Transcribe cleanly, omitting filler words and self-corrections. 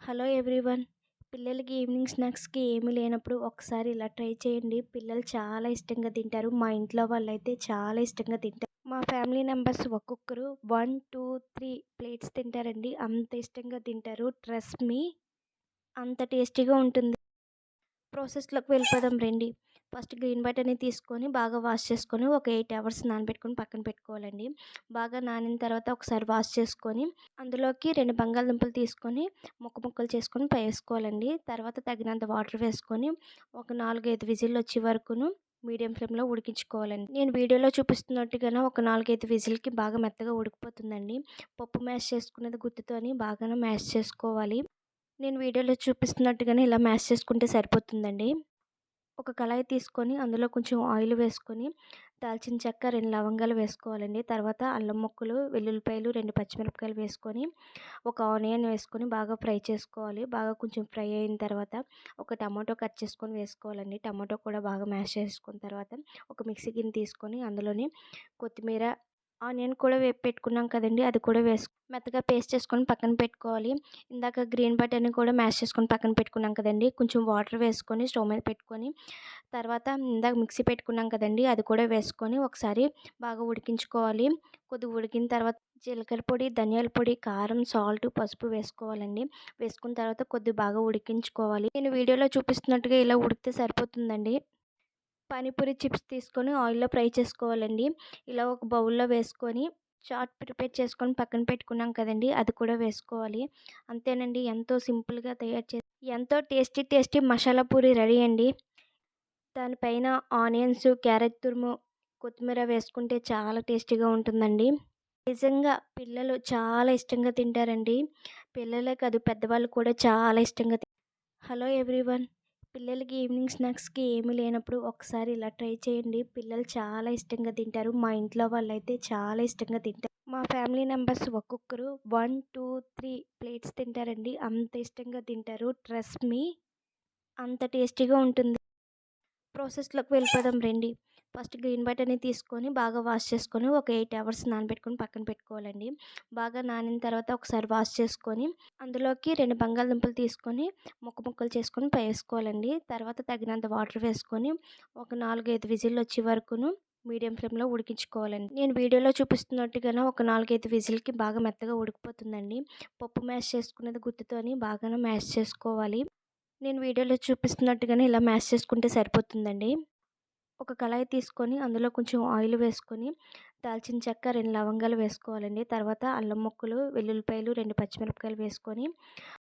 Hello everyone. పిల్లలకి evening స్నాక్స్‌కి ఏమీ లేనప్పుడు ఒకసారి ఇలా ట్రై చేయండి. పిల్లలు చాలా ఇష్టంగా తింటారు. మా ఇంట్లో వాళ్ళైతే చాలా ఇష్టంగా తింటారు. మా ఫ్యామిలీ మెంబర్స్ ఒక్కొక్కరు 1, 2, 3 ప్లేట్స్ తింటారండి. అంత ఇష్టంగా తింటారు. ట్రస్ట్ మీ, అంత టేస్టీగా ఉంటుంది. ప్రాసెస్‌లోకి వెళ్ళిపోదాం రండి. ఫస్ట్ గ్రీన్ బటానీ తీసుకొని బాగా వాష్ చేసుకొని ఒక 8 అవర్స్ నానబెట్టుకొని పక్కన పెట్టుకోవాలండి. బాగా నానిన తర్వాత ఒకసారి వాష్ చేసుకొని అందులోకి 2 బంగాళదుంపలు తీసుకొని ముక్కలు చేసుకొని వేసుకోవాలండి. తర్వాత తగినంత వాటర్ వేసుకొని ఒక 4, 5 విజిల్లు వచ్చే వరకును మీడియం ఫ్లేమ్‌లో ఉడికించుకోవాలండి. నేను వీడియోలో చూపిస్తున్నట్టుగానే ఒక 4, 5 విజిల్‌కి బాగా మెత్తగా ఉడికిపోతుందండి. పప్పు మ్యాష్ చేసుకునేది గుత్తితోని బాగానే మ్యాష్ చేసుకోవాలి. నేను వీడియోలో చూపిస్తున్నట్టుగానే ఇలా మ్యాష్ చేసుకుంటే సరిపోతుందండి. ఒక కళాయి తీసుకొని అందులో కొంచెం ఆయిల్ వేసుకొని దాల్చిన చెక్క, 2 లవంగాలు వేసుకోవాలండి. తర్వాత అల్లం ముక్కలు, వెల్లుల్లిపాయలు, 2 పచ్చిమిరపకాయలు వేసుకొని ఒక ఆనియన్ వేసుకొని బాగా ఫ్రై చేసుకోవాలి. బాగా కొంచెం ఫ్రై అయిన తర్వాత ఒక టమాటో కట్ చేసుకొని వేసుకోవాలండి. టమాటో కూడా బాగా మ్యాష్ చేసుకున్న తర్వాత ఒక మిక్సీ గిన్నె తీసుకొని అందులోని కొత్తిమీర, ఆనియన్ కూడా వేపి పెట్టుకున్నాం కదండీ! అది కూడా మెత్తగా పేస్ట్ చేసుకొని పక్కన పెట్టుకోవాలి. ఇందాక గ్రీన్ బటానీ కూడా మ్యాష్ చేసుకొని పక్కన పెట్టుకున్నాం కదండీ! కొంచెం వాటర్ వేసుకొని స్టవ్ మీద పెట్టుకొని తర్వాత ఇందాక మిక్సీ పెట్టుకున్నాం కదండీ! అది కూడా వేసుకొని ఒకసారి బాగా ఉడికించుకోవాలి. కొద్దిగా ఉడికిన తర్వాత జీలకర్ర పొడి, ధనియాల పొడి, కారం, సాల్ట్, పసుపు వేసుకోవాలండి. వేసుకున్న తర్వాత కొద్దిగా బాగా ఉడికించుకోవాలి. నేను వీడియోలో చూపిస్తున్నట్టుగా ఇలా ఉడికితే సరిపోతుందండి. పానీపూరి చిప్స్ తీసుకొని ఆయిల్‌లో ఫ్రై చేసుకోవాలండి. ఇలా ఒక బౌల్‌లో వేసుకొని చాట్ ప్రిపేర్ చేసుకొని పక్కన పెట్టుకున్నాం కదండీ! అది కూడా వేసుకోవాలి. అంతేనండి, ఎంతో సింపుల్‌గా ఎంతో టేస్టీ మసాలా పూరి రెడీ అండి. దానిపైన ఆనియన్స్, క్యారెట్ తురుము, కొత్తిమీర వేసుకుంటే చాలా టేస్టీగా ఉంటుందండి. నిజంగా పిల్లలు చాలా ఇష్టంగా తింటారండి. పిల్లలే కాదు, పెద్దవాళ్ళు కూడా చాలా ఇష్టంగా హలో ఎవ్రీవన్. పిల్లలకి ఈవినింగ్ స్నాక్స్‌కి ఏమీ లేనప్పుడు ఒకసారి ఇలా ట్రై చేయండి. పిల్లలు చాలా ఇష్టంగా తింటారు. మా ఇంట్లో వాళ్ళైతే చాలా ఇష్టంగా తింటారు. మా ఫ్యామిలీ మెంబర్స్ ఒక్కొక్కరు 1, 2, 3 ప్లేట్స్ తింటారండి. అంత ఇష్టంగా తింటారు. ట్రస్ట్ మీ, అంత టేస్టీగా ఉంటుంది. ప్రాసెస్‌లోకి వెళ్ళిపోదాం రండి. ఫస్ట్ గ్రీన్ బటానీ తీసుకొని బాగా వాష్ చేసుకొని ఒక 8 అవర్స్ నానబెట్టుకొని పక్కన పెట్టుకోవాలండి. బాగా నానిన తర్వాత ఒకసారి వాష్ చేసుకొని అందులోకి 2 బంగాళదుంపలు తీసుకొని ముక్కలు చేసుకొని వేసుకోవాలండి. తర్వాత తగినంత వాటర్ వేసుకొని ఒక 4, 5 విజిల్లు వచ్చే వరకును మీడియం ఫ్లేమ్‌లో ఉడికించుకోవాలండి. నేను వీడియోలో చూపిస్తున్నట్టుగానే ఒక 4, 5 విజిల్‌కి బాగా మెత్తగా ఉడికిపోతుందండి. పప్పు మ్యాష్ చేసుకునేది గుత్తితోని బాగానే మ్యాష్ చేసుకోవాలి. నేను వీడియోలో చూపిస్తున్నట్టుగానే ఇలా మ్యాష్ చేసుకుంటే సరిపోతుందండి. ఒక కళాయి తీసుకొని అందులో కొంచెం ఆయిల్ వేసుకొని దాల్చిన చెక్క, 2 లవంగాలు వేసుకోవాలండి. తర్వాత అల్లం ముక్కలు, వెల్లుల్లిపాయలు, 2 పచ్చిమిరపకాయలు వేసుకొని